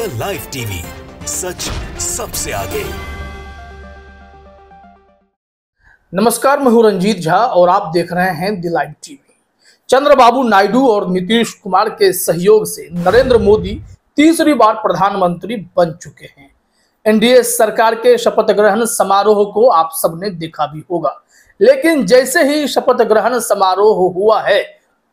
The live TV, सच सबसे आगे। नमस्कार, मैं हूं रंजीत झा और आप देख रहे हैं the live TV. Chandrababu Naidu और नीतीश कुमार के सहयोग से नरेंद्र मोदी तीसरी बार प्रधानमंत्री बन चुके हैं। एनडीए सरकार के शपथ ग्रहण समारोह को आप सबने देखा भी होगा, लेकिन जैसे ही शपथ ग्रहण समारोह हुआ है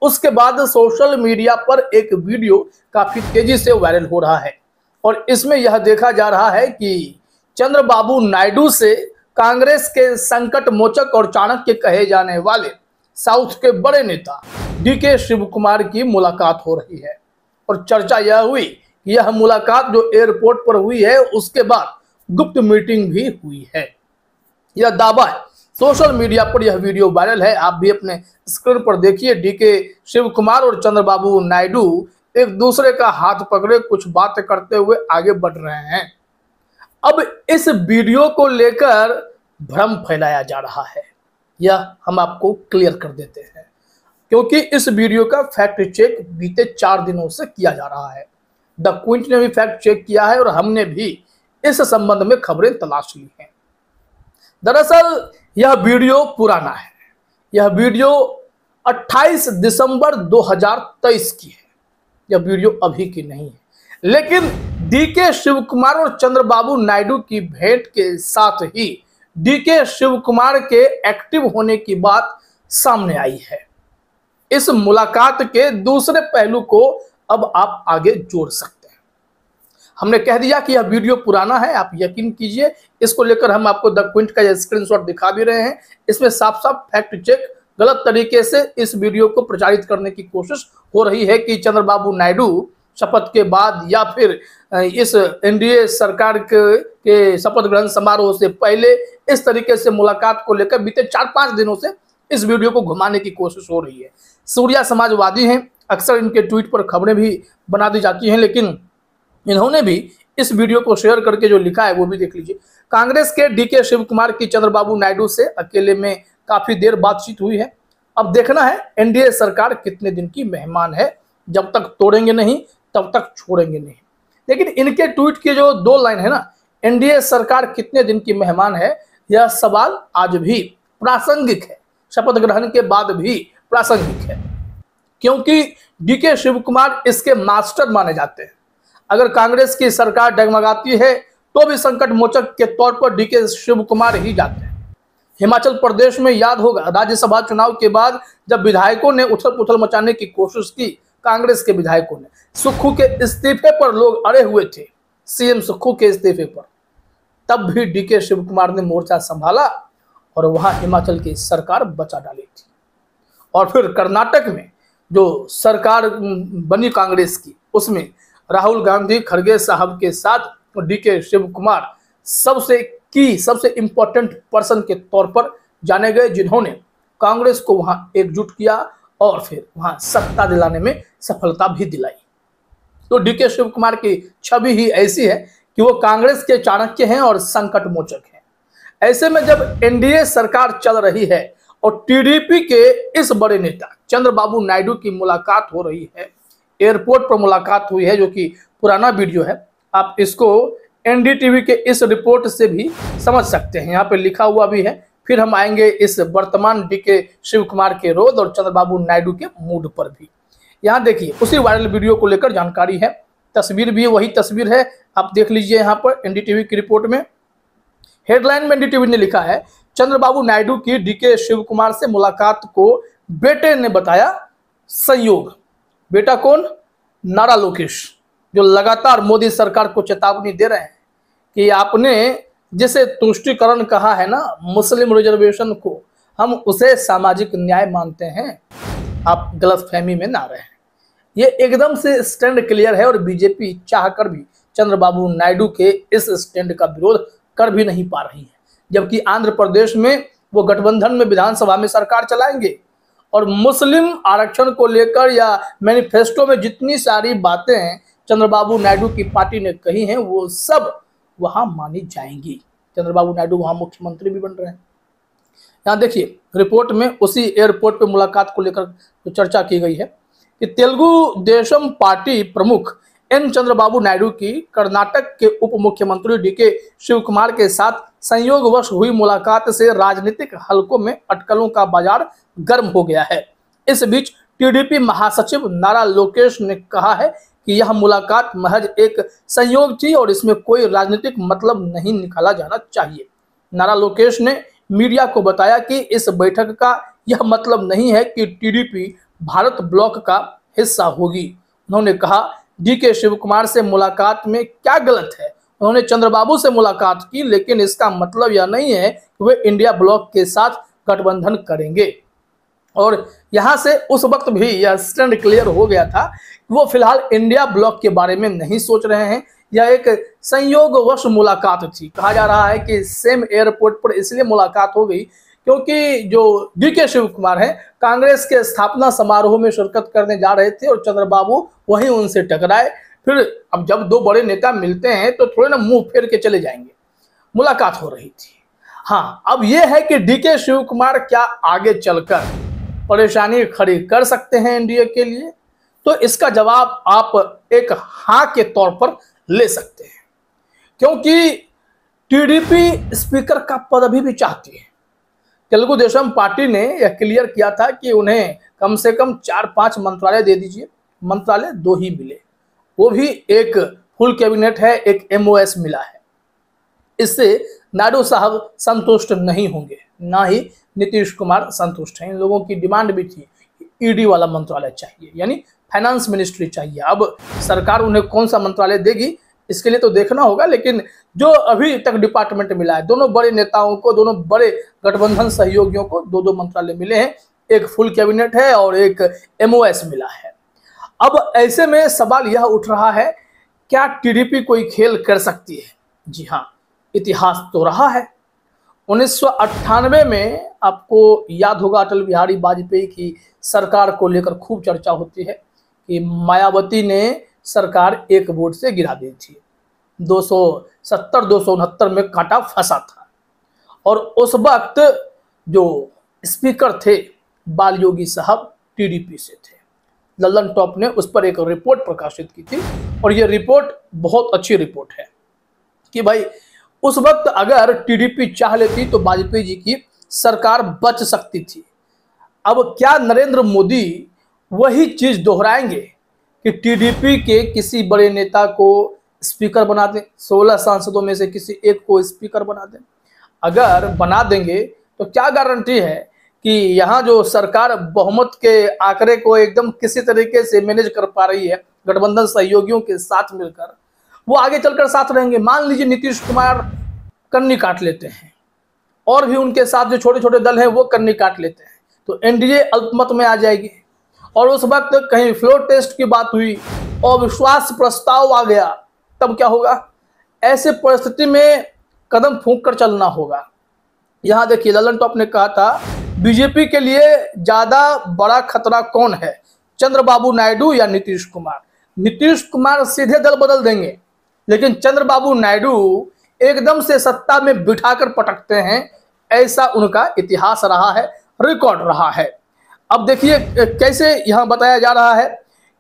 उसके बाद सोशल मीडिया पर एक वीडियो काफी तेजी से वायरल हो रहा है और इसमें यह देखा जा रहा है कि चंद्रबाबू नायडू से कांग्रेस के संकट मोचक और चाणक्य कहे जाने वाले साउथ के बड़े नेता डीके शिव कुमार की मुलाकात हो रही है। और चर्चा यह हुई कि यह मुलाकात जो एयरपोर्ट पर हुई है उसके बाद गुप्त मीटिंग भी हुई है। यह दावा है, सोशल मीडिया पर यह वीडियो वायरल है, आप भी अपने स्क्रीन पर देखिए। डीके शिव कुमार और चंद्रबाबू नायडू एक दूसरे का हाथ पकड़े कुछ बातें करते हुए आगे बढ़ रहे हैं। अब इस वीडियो को लेकर भ्रम फैलाया जा रहा है, यह हम आपको क्लियर कर देते हैं, क्योंकि इस वीडियो का फैक्ट चेक बीते 4 दिनों से किया जा रहा है। द क्विंट ने भी फैक्ट चेक किया है और हमने भी इस संबंध में खबरें तलाश ली हैं। दरअसल यह वीडियो पुराना है, यह वीडियो 28 दिसंबर 2023 की है, यह वीडियो अभी की नहीं है। लेकिन डीके शिव कुमार और चंद्रबाबू नायडू की भेंट के साथ ही डीके शिव कुमार के एक्टिव होने की बात सामने आई है। इस मुलाकात के दूसरे पहलू को अब आप आगे जोड़ सकते हैं। हमने कह दिया कि यह वीडियो पुराना है, आप यकीन कीजिए, इसको लेकर हम आपको द क्विंट का यह स्क्रीनशॉट दिखा भी रहे हैं। इसमें साफ साफ फैक्ट चेक गलत तरीके से इस वीडियो को प्रचारित करने की कोशिश हो रही है कि चंद्रबाबू नायडू शपथ के बाद या फिर इस एनडीए सरकार के शपथ ग्रहण समारोह से पहले इस तरीके से मुलाकात को लेकर बीते 4-5 दिनों से इस वीडियो को घुमाने की कोशिश हो रही है। सूर्या समाजवादी हैं, अक्सर इनके ट्वीट पर खबरें भी बना दी जाती हैं, लेकिन इन्होंने भी इस वीडियो को शेयर करके जो लिखा है वो भी देख लीजिए। कांग्रेस के डीके शिव कुमार की चंद्रबाबू नायडू से अकेले में काफी देर बातचीत हुई है। अब देखना है एनडीए सरकार कितने दिन की मेहमान है, जब तक तोड़ेंगे नहीं तब तक छोड़ेंगे नहीं। लेकिन इनके ट्वीट की जो 2 लाइन है ना, एनडीए सरकार कितने दिन की मेहमान है, यह सवाल आज भी प्रासंगिक है, शपथ ग्रहण के बाद भी प्रासंगिक है, क्योंकि डीके शिव कुमार इसके मास्टर माने जाते हैं। अगर कांग्रेस की सरकार डगमगाती है तो भी संकट मोचक के तौर पर डीके शिव कुमार ही जाते हैं। हिमाचल प्रदेश में याद होगा, राज्यसभा चुनाव के बाद जब विधायकों ने उथल पुथल मचाने की कोशिश की, कांग्रेस के विधायकों ने, सुक्खू के इस्तीफे पर लोग अड़े हुए थे, सीएम सुक्खू के इस्तीफे पर, तब भी डीके शिव कुमार ने मोर्चा संभाला और वहां हिमाचल की सरकार बचा डाली थी। और फिर कर्नाटक में जो सरकार बनी कांग्रेस की, उसमें राहुल गांधी खड़गे साहब के साथ डीके शिव कुमार सबसे इंपॉर्टेंट पर्सन के तौर पर जाने गए, जिन्होंने कांग्रेस को वहां एकजुट किया और फिर वहां सत्ता दिलाने में सफलता भी दिलाई। तो डीके शिव कुमार की छवि ही ऐसी है कि वो कांग्रेस के चाणक्य हैं और संकट मोचक हैं। ऐसे में जब एनडीए सरकार चल रही है और टीडीपी के इस बड़े नेता चंद्रबाबू नायडू की मुलाकात हो रही है, एयरपोर्ट पर मुलाकात हुई है, जो कि पुराना वीडियो है, आप इसको एनडीटीवी के इस रिपोर्ट से भी समझ सकते हैं, यहाँ पे लिखा हुआ भी है। फिर हम आएंगे इस वर्तमान डीके शिव कुमार के रोल और चंद्रबाबू नायडू के मूड पर भी। यहाँ देखिए, उसी वायरल वीडियो को लेकर जानकारी है, तस्वीर भी वही तस्वीर है, आप देख लीजिए। यहाँ पर एनडीटीवी की रिपोर्ट में हेडलाइन में एनडीटीवी ने लिखा है, चंद्रबाबू नायडू की डीके शिव कुमार से मुलाकात को बेटे ने बताया संयोग। बेटा कौन? नारा लोकेश, जो लगातार मोदी सरकार को चेतावनी दे रहे हैं कि आपने जिसे तुष्टीकरण कहा है ना, मुस्लिम रिजर्वेशन को, हम उसे सामाजिक न्याय मानते हैं, आप गलतफहमी में ना रहें। ये एकदम से स्टैंड क्लियर है और बीजेपी चाहकर भी चंद्रबाबू नायडू के इस स्टैंड का विरोध कर भी नहीं पा रही है, जबकि आंध्र प्रदेश में वो गठबंधन में विधानसभा में सरकार चलाएंगे और मुस्लिम आरक्षण को लेकर या मैनिफेस्टो में जितनी सारी बातें चंद्रबाबू नायडू की पार्टी ने कही हैं वो सब वहां मानी जाएंगी। चंद्रबाबू नायडू वहां मुख्यमंत्री भी बन रहे हैं। यहाँ देखिए, रिपोर्ट में उसी एयरपोर्ट पर मुलाकात को लेकर जो चर्चा की गई है कि तेलुगु देशम पार्टी प्रमुख एन चंद्रबाबू नायडू की कर्नाटक के उप मुख्यमंत्री डीके शिव कुमार के साथ संयोगवश हुई मुलाकात से राजनीतिक हलकों में अटकलों का बाजार गर्म हो गया है। इस बीच टीडीपी महासचिव नारा लोकेश ने कहा है कि यह मुलाकात महज एक संयोग थी और इसमें कोई राजनीतिक मतलब नहीं निकाला जाना चाहिए। नारा लोकेश ने मीडिया को बताया कि इस बैठक का यह मतलब नहीं है कि टीडीपी भारत ब्लॉक का हिस्सा होगी। उन्होंने कहा, डीके शिव कुमार से मुलाकात में क्या गलत है? उन्होंने चंद्रबाबू से मुलाकात की, लेकिन इसका मतलब यह नहीं है कि वे इंडिया ब्लॉक के साथ गठबंधन करेंगे। और यहां से उस वक्त भी यह स्टैंड क्लियर हो गया था कि वो फिलहाल इंडिया ब्लॉक के बारे में नहीं सोच रहे हैं। यह एक संयोगवश मुलाकात थी। कहा जा रहा है कि सेम एयरपोर्ट पर इसलिए मुलाकात हो गई क्योंकि जो डीके शिव कुमार हैं कांग्रेस के स्थापना समारोह में शिरकत करने जा रहे थे और चंद्रबाबू वहीं उनसे टकराए। फिर अब जब दो बड़े नेता मिलते हैं तो थोड़े ना मुंह फेर के चले जाएंगे। मुलाकात हो रही थी। हाँ, अब यह है कि डीके शिव कुमार क्या आगे चलकर परेशानी खड़ी कर सकते हैं एनडीए के लिए, तो इसका जवाब आप एक हाँ के तौर पर ले सकते हैं, क्योंकि टीडीपी स्पीकर का पद अभी भी चाहती है। तेलुगु देशम पार्टी ने यह क्लियर किया था कि उन्हें कम से कम 4-5 मंत्रालय दे दीजिए। मंत्रालय 2 ही मिले, वो भी एक फुल कैबिनेट है, एक एमओएस मिला है। इससे नायडू साहब संतुष्ट नहीं होंगे, ना ही नीतीश कुमार संतुष्ट हैं। इन लोगों की डिमांड भी थी, ईडी वाला मंत्रालय चाहिए, यानी फाइनेंस मिनिस्ट्री चाहिए। अब सरकार उन्हें कौन सा मंत्रालय देगी इसके लिए तो देखना होगा, लेकिन जो अभी तक डिपार्टमेंट मिला है, दोनों बड़े नेताओं को, दोनों बड़े गठबंधन सहयोगियों को 2-2 मंत्रालय मिले हैं। एक फुल कैबिनेट है और एक एमओएस मिला है। अब ऐसे में सवाल यह उठ रहा है, क्या टीडीपी कोई खेल कर सकती है? जी हाँ, इतिहास तो रहा है। 1998 में आपको याद होगा, अटल बिहारी वाजपेयी की सरकार को लेकर खूब चर्चा होती है कि मायावती ने सरकार एक वोट से गिरा दी थी। 270-269 में कांटा फंसा था और उस वक्त जो स्पीकर थे बाल योगी साहब टीडीपी से थे। लल्लन टॉप ने उस पर एक रिपोर्ट प्रकाशित की थी और यह रिपोर्ट बहुत अच्छी रिपोर्ट है कि भाई उस वक्त अगर टीडीपी चाह लेती तो वाजपेयी जी की सरकार बच सकती थी। अब क्या नरेंद्र मोदी वही चीज दोहराएंगे कि टीडीपी के किसी बड़े नेता को स्पीकर बना दें, 16 सांसदों में से किसी एक को स्पीकर बना दें? अगर बना देंगे तो क्या गारंटी है कि यहाँ जो सरकार बहुमत के आंकड़े को एकदम किसी तरीके से मैनेज कर पा रही है गठबंधन सहयोगियों के साथ मिलकर, वो आगे चलकर साथ रहेंगे? मान लीजिए नीतीश कुमार कन्नी काट लेते हैं और भी उनके साथ जो छोटे छोटे दल हैं वो कन्नी काट लेते हैं, तो एनडीए अल्पमत में आ जाएगी। और उस वक्त कहीं फ्लोर टेस्ट की बात हुई और विश्वास प्रस्ताव आ गया, तब क्या होगा? ऐसे परिस्थिति में कदम फूंक कर चलना होगा। यहां देखिए, लल्लन टॉप ने कहा था बीजेपी के लिए ज्यादा बड़ा खतरा कौन है, चंद्रबाबू नायडू या नीतीश कुमार? नीतीश कुमार सीधे दल बदल देंगे, लेकिन चंद्रबाबू नायडू एकदम से सत्ता में बिठाकर पटकते हैं। ऐसा उनका इतिहास रहा है, रिकॉर्ड रहा है। अब देखिए कैसे यहाँ बताया जा रहा है,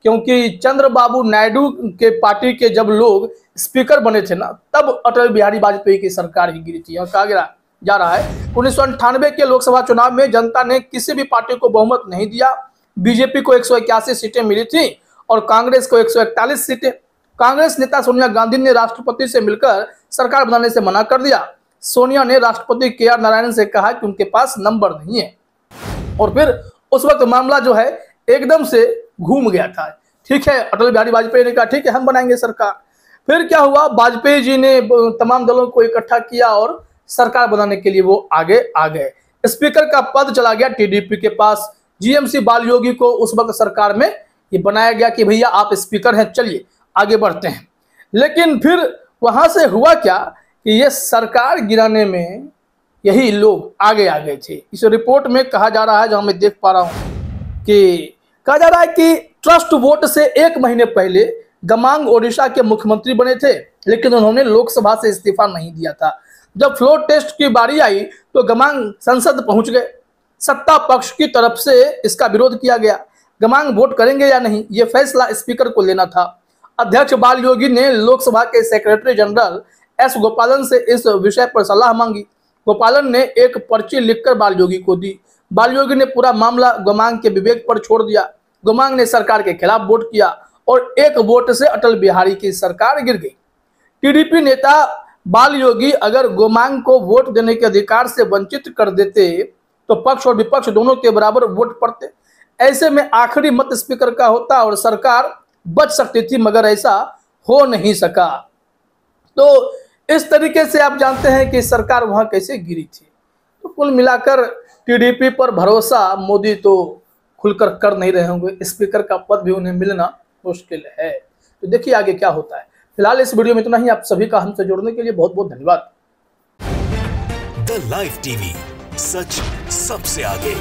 क्योंकि चंद्रबाबू नायडू के पार्टी के जब लोग स्पीकर बने थे ना, तब अटल बिहारी वाजपेयी की सरकार ही गिरी थी। यहाँ कहा जा रहा है 1998 के लोकसभा चुनाव में जनता ने किसी भी पार्टी को बहुमत नहीं दिया। बीजेपी को 181 सीटें मिली थी और कांग्रेस को 141 सीटें। कांग्रेस नेता सोनिया गांधी ने राष्ट्रपति से मिलकर सरकार बनाने से मना कर दिया। सोनिया ने राष्ट्रपति के.आर. नारायण से कहा कि उनके पास नंबर नहीं है, और फिर उस वक्त मामला जो है एकदम से घूम गया था। ठीक है, अटल बिहारी वाजपेयी ने कहा ठीक है हम बनाएंगे सरकार। फिर क्या हुआ, वाजपेयी जी ने तमाम दलों को इकट्ठा किया और सरकार बनाने के लिए वो आगे आ गए। स्पीकर का पद चला गया टीडीपी के पास। जीएमसी बाल योगी को उस वक्त सरकार में ये बनाया गया कि भैया आप स्पीकर हैं, चलिए आगे बढ़ते हैं। लेकिन फिर वहां से हुआ क्या कि ये सरकार गिराने में यही लोग आगे आ गए थे। इस रिपोर्ट में कहा जा रहा है, जहां मैं देख पा रहा हूं कि कहा जा रहा है कि ट्रस्ट वोट से 1 महीने पहले गमांग ओडिशा के मुख्यमंत्री बने थे, लेकिन उन्होंने लोकसभा से इस्तीफा नहीं दिया था। जब फ्लोर टेस्ट की बारी आई तो गमांग संसद पहुंच गए। सत्ता पक्ष की तरफ से इसका विरोध किया गया। गमांग वोट करेंगे या नहीं, यह फैसला स्पीकर को लेना था। अध्यक्ष बाल योगी ने लोकसभा के सेक्रेटरी जनरल एस गोपालन से इस विषय पर सलाह मांगी। गोपालन ने एक पर्ची लिखकर बाल योगी को दी। बाल योगी ने पूरा मामला गोमांग के विवेक पर छोड़ दिया। गोमांग ने सरकार के खिलाफ वोट किया और एक वोट से अटल बिहारी की सरकार गिर गई। टीडीपी नेता बाल योगी अगर गोमांग को वोट देने के अधिकार से वंचित कर देते तो पक्ष और विपक्ष दोनों के बराबर वोट पड़ते। ऐसे में आखिरी मत स्पीकर का होता और सरकार बच सकती थी, मगर ऐसा हो नहीं सका। तो इस तरीके से आप जानते हैं कि सरकार वहां कैसे गिरी थी। तो कुल मिलाकर टीडीपी पर भरोसा मोदी तो खुलकर कर नहीं रहे होंगे। स्पीकर का पद भी उन्हें मिलना मुश्किल है। तो देखिए आगे क्या होता है। फिलहाल इस वीडियो में इतना ही। आप सभी का हमसे जुड़ने के लिए बहुत बहुत धन्यवाद। द लाइव टीवी, सच सबसे आगे।